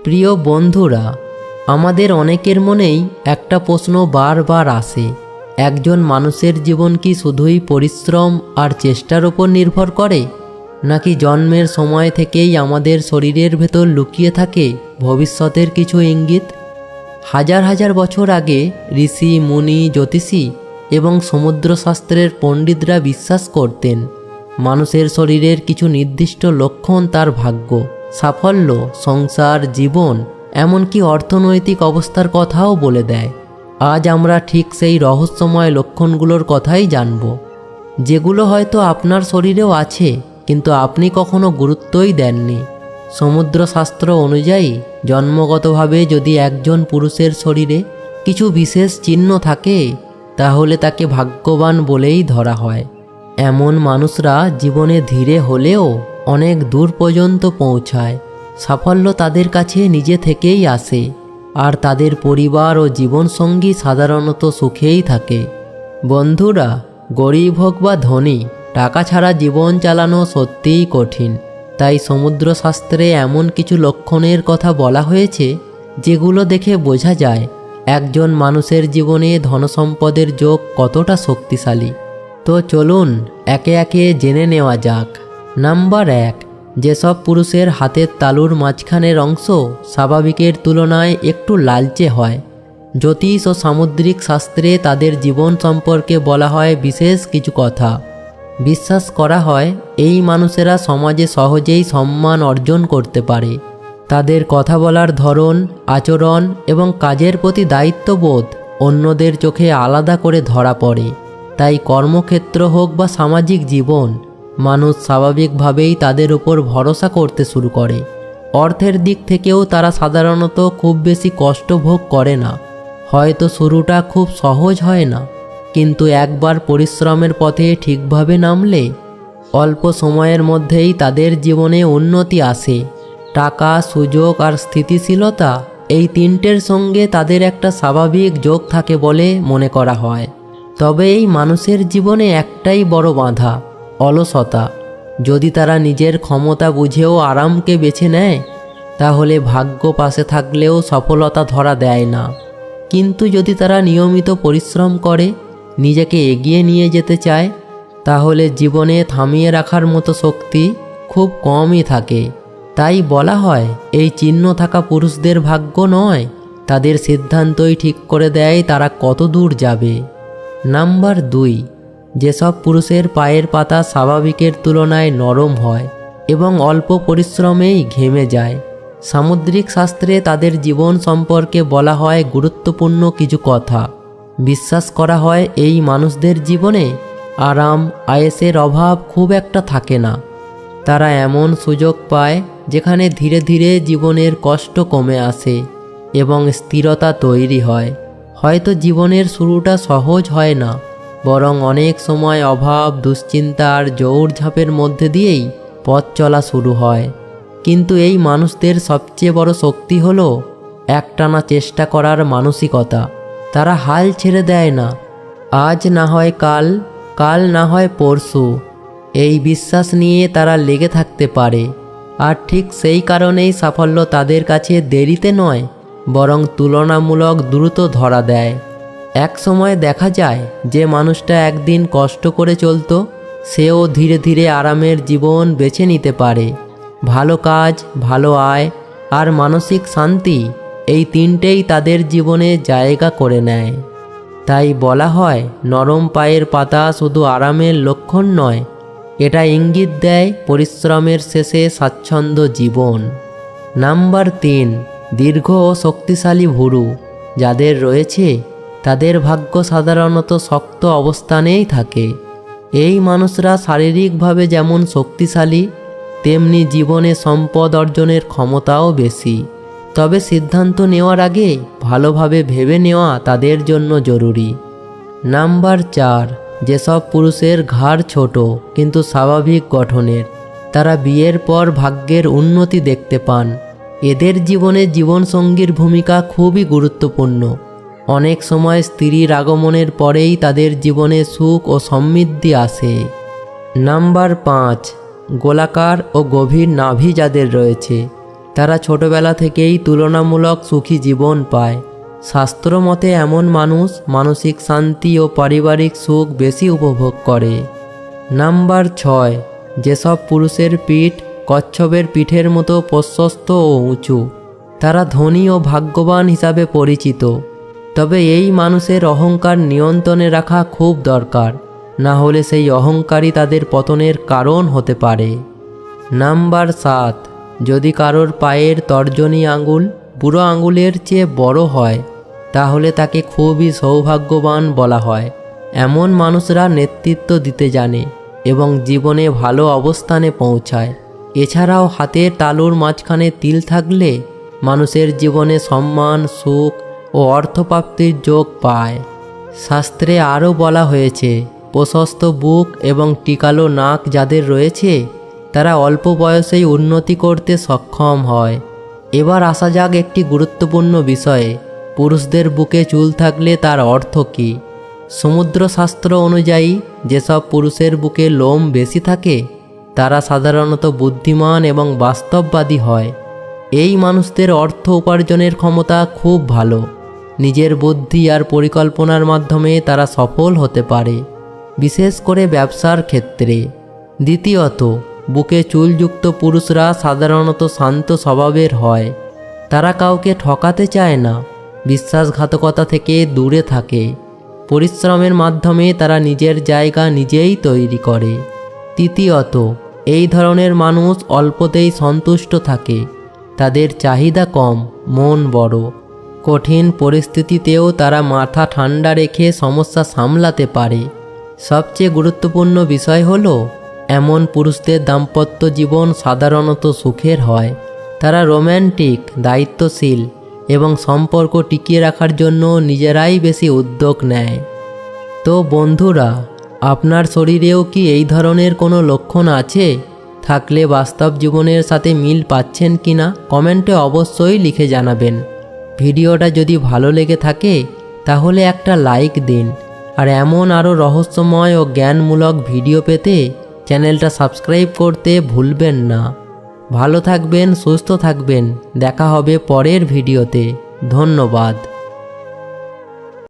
প্রিয় বন্ধুরা, আমাদের অনেকের মনেই একটা প্রশ্ন বারবার আসে, একজন মানুষের জীবন কি শুধুই পরিশ্রম আর চেষ্টার উপর নির্ভর করে, নাকি জন্মের সময় থেকেই আমাদের শরীরের ভেতর লুকিয়ে থাকে ভবিষ্যতের কিছু ইঙ্গিত? হাজার হাজার বছর আগে ঋষি, মুনি, জ্যোতিষী এবং সমুদ্রশাস্ত্রের পণ্ডিতরা বিশ্বাস করতেন মানুষের শরীরের কিছু নির্দিষ্ট লক্ষণ তার ভাগ্য, সাফল্য, সংসার, জীবন, এমনকি অর্থনৈতিক অবস্থার কথাও বলে দেয়। আজ আমরা ঠিক সেই রহস্যময় লক্ষণগুলোর কথাই জানব, যেগুলো হয়তো আপনার শরীরেও আছে কিন্তু আপনি কখনো গুরুত্বই দেননি। সমুদ্রশাস্ত্র অনুযায়ী জন্মগতভাবে যদি একজন পুরুষের শরীরে কিছু বিশেষ চিহ্ন থাকে তাহলে তাকে ভাগ্যবান বলেই ধরা হয়। এমন মানুষরা জীবনে ধীরে হলেও অনেক দূর পর্যন্ত পৌঁছায়। সাফল্য তাদের কাছে নিজে থেকেই আসে, আর তাদের পরিবার ও জীবনসঙ্গী সাধারণত সুখেই থাকে। বন্ধুরা, গরিব হোক বা ধনী, টাকা ছাড়া জীবন চালানো সত্যিই কঠিন। তাই সমুদ্রশাস্ত্রে এমন কিছু লক্ষণের কথা বলা হয়েছে যেগুলো দেখে বোঝা যায় একজন মানুষের জীবনে ধনসম্পদের যোগ কতটা শক্তিশালী। তো চলুন একে একে জেনে নেওয়া যাক। নাম্বার 1, যেসব পুরুষের হাতের তালুর মাঝখানের অংশ স্বাভাবিকের তুলনায় একটু লালচে হয়। জ্যোতিষ ও সামুদ্রিক শাস্ত্রে তাদের জীবন সম্পর্কে বলা হয় বিশেষ কিছু কথা। বিশ্বাস করা হয় এই মানুষেরা সমাজে সহজেই সম্মান অর্জন করতে পারে। তাদের কথা বলার ধরন, আচরণ এবং কাজের প্রতি দায়িত্ববোধ অন্যদের চোখে আলাদা করে ধরা পড়ে। তাই কর্মক্ষেত্র হোক বা সামাজিক জীবন, মানুষ স্বাভাবিকভাবেই তাদের উপর ভরসা করতে শুরু করে। অর্থের দিক থেকেও তারা সাধারণত খুব বেশি কষ্ট ভোগ করে না। হয়তো শুরুটা খুব সহজ হয় না, কিন্তু একবার পরিশ্রমের পথে ঠিকভাবে নামলে অল্প সময়ের মধ্যেই তাদের জীবনে উন্নতি আসে। টাকা, সুযোগ আর স্থিতিশীলতা, এই তিনটের সঙ্গে তাদের একটা স্বাভাবিক যোগ থাকে বলে মনে করা হয়। তবে এই মানুষের জীবনে একটাই বড় বাধা, অলসতা। যদি তারা নিজের ক্ষমতা বুঝেও আরামকে বেছে নেয় তাহলে ভাগ্য পাশে থাকলেও সফলতা ধরা দেয় না। কিন্তু যদি তারা নিয়মিত পরিশ্রম করে, নিজেকে এগিয়ে নিয়ে যেতে চায়, তাহলে জীবনে থামিয়ে রাখার মতো শক্তি খুব কমই থাকে। তাই বলা হয় এই চিহ্ন থাকা পুরুষদের ভাগ্য নয়, তাদের সিদ্ধান্তই ঠিক করে দেয় তারা কত দূর যাবে। নাম্বার 2, যেসব পুরুষের পায়ের পাতা স্বাভাবিকের তুলনায় নরম হয় এবং অল্প পরিশ্রমেই ঘেমে যায়। সামুদ্রিক শাস্ত্রে তাদের জীবন সম্পর্কে বলা হয় গুরুত্বপূর্ণ কিছু কথা। বিশ্বাস করা হয় এই মানুষদের জীবনে আরাম, আয়েসের অভাব খুব একটা থাকে না। তারা এমন সুযোগ পায় যেখানে ধীরে ধীরে জীবনের কষ্ট কমে আসে এবং স্থিরতা তৈরি হয়। হয়তো জীবনের শুরুটা সহজ হয় না, বরং অনেক সময় অভাব, দুশ্চিন্তা আর দৌড়ঝাঁপের মধ্যে দিয়েই পথ চলা শুরু হয়। কিন্তু এই মানুষদের সবচেয়ে বড় শক্তি হলো একটানা চেষ্টা করার মানসিকতা। তারা হাল ছেড়ে দেয় না। আজ না হয় কাল, কাল না হয় পরশু, এই বিশ্বাস নিয়ে তারা লেগে থাকতে পারে। আর ঠিক সেই কারণেই সাফল্য তাদের কাছে দেরিতে নয়, বরং তুলনামূলক দ্রুত ধরা দেয়। এক সময় দেখা যায় যে মানুষটা একদিন কষ্ট করে চলতো, সেও ধীরে ধীরে আরামের জীবন বেছে নিতে পারে। ভালো কাজ, ভালো আয় আর মানসিক শান্তি, এই তিনটেই তাদের জীবনে জায়গা করে নেয়। তাই বলা হয় নরম পায়ের পাতা শুধু আরামের লক্ষণ নয়, এটা ইঙ্গিত দেয় পরিশ্রমের শেষে স্বাচ্ছন্দ্য জীবন। নাম্বার 3, দীর্ঘ ও শক্তিশালী ভুরু যাদের রয়েছে তাদের ভাগ্য সাধারণত শক্ত অবস্থানেই থাকে। এই মানুষরা শারীরিকভাবে যেমন শক্তিশালী, তেমনি জীবনে সম্পদ অর্জনের ক্ষমতাও বেশি। তবে সিদ্ধান্ত নেওয়ার আগে ভালোভাবে ভেবে নেওয়া তাদের জন্য জরুরি। নাম্বার 4, যেসব পুরুষের ঘাড় ছোট কিন্তু স্বাভাবিক গঠনের, তারা বিয়ের পর ভাগ্যের উন্নতি দেখতে পান। এদের জীবনে জীবনসঙ্গীর ভূমিকা খুবই গুরুত্বপূর্ণ। অনেক সময় স্ত্রীর আগমনের পরেই তাদের জীবনে সুখ ও সমৃদ্ধি আসে। নাম্বার 5, গোলাকার ও গভীর নাভি যাদের রয়েছে, তারা ছোটবেলা থেকেই তুলনামূলক সুখী জীবন পায়। শাস্ত্র মতে এমন মানুষ মানসিক শান্তি ও পারিবারিক সুখ বেশি উপভোগ করে। নাম্বার 6, যেসব পুরুষের পিঠ কচ্ছপের পিঠের মতো প্রশস্ত ও উঁচু, তারা ধনী ও ভাগ্যবান হিসাবে পরিচিত। তবে এই মানুষের অহংকার নিয়ন্ত্রণে রাখা খুব দরকার, না হলে সেই অহংকারই তাদের পতনের কারণ হতে পারে। নাম্বার 7, যদি কারোর পায়ের তর্জনী আঙুল বুড়ো আঙুলের চেয়ে বড় হয়, তাহলে তাকে খুবই সৌভাগ্যবান বলা হয়। এমন মানুষরা নেতৃত্ব দিতে জানে এবং জীবনে ভালো অবস্থানে পৌঁছায়। এছাড়াও হাতের তালুর মাঝখানে তিল থাকলে মানুষের জীবনে সম্মান, সুখ ও অর্থপ্রাপ্তির যোগ পায়। শাস্ত্রে আরও বলা হয়েছে, প্রশস্ত বুক এবং টিকালো নাক যাদের রয়েছে তারা অল্প বয়সেই উন্নতি করতে সক্ষম হয়। এবার আসা যাক একটি গুরুত্বপূর্ণ বিষয়ে, পুরুষদের বুকে চুল থাকলে তার অর্থ কী। সমুদ্রশাস্ত্র অনুযায়ী যেসব পুরুষের বুকে লোম বেশি থাকে তারা সাধারণত বুদ্ধিমান এবং বাস্তববাদী হয়। এই মানুষদের অর্থ উপার্জনের ক্ষমতা খুব ভালো। নিজের বুদ্ধি আর পরিকল্পনার মাধ্যমে তারা সফল হতে পারে, বিশেষ করে ব্যবসার ক্ষেত্রে। দ্বিতীয়ত, বুকে চুলযুক্ত পুরুষরা সাধারণত শান্ত স্বভাবের হয়। তারা কাউকে ঠকাতে চায় না, বিশ্বাসঘাতকতা থেকে দূরে থাকে। পরিশ্রমের মাধ্যমে তারা নিজের জায়গা নিজেই তৈরি করে। তৃতীয়ত, এই ধরনের মানুষ অল্পতেই সন্তুষ্ট থাকে। তাদের চাহিদা কম, মন বড়। কঠিন পরিস্থিতিতেও তারা মাথা ঠান্ডা রেখে সমস্যা সামলাতে পারে। সবচেয়ে গুরুত্বপূর্ণ বিষয় হলো, এমন পুরুষদের দাম্পত্য জীবন সাধারণত সুখের হয়। তারা রোম্যান্টিক, দায়িত্বশীল এবং সম্পর্ক টিকিয়ে রাখার জন্য নিজেরাই বেশি উদ্যোগ নেয়। তো বন্ধুরা, আপনার শরীরেও কি এই ধরনের কোনো লক্ষণ আছে? থাকলে বাস্তব জীবনের সাথে মিল পাচ্ছেন কিনা কমেন্টে অবশ্যই লিখে জানাবেন। ভিডিওটা যদি ভালো লেগে থাকে তাহলে একটা লাইক দিন, আর এমন আরও রহস্যময় ও জ্ঞানমূলক ভিডিও পেতে চ্যানেলটা সাবস্ক্রাইব করতে ভুলবেন না। ভালো থাকবেন, সুস্থ থাকবেন। দেখা হবে পরের ভিডিওতে। ধন্যবাদ।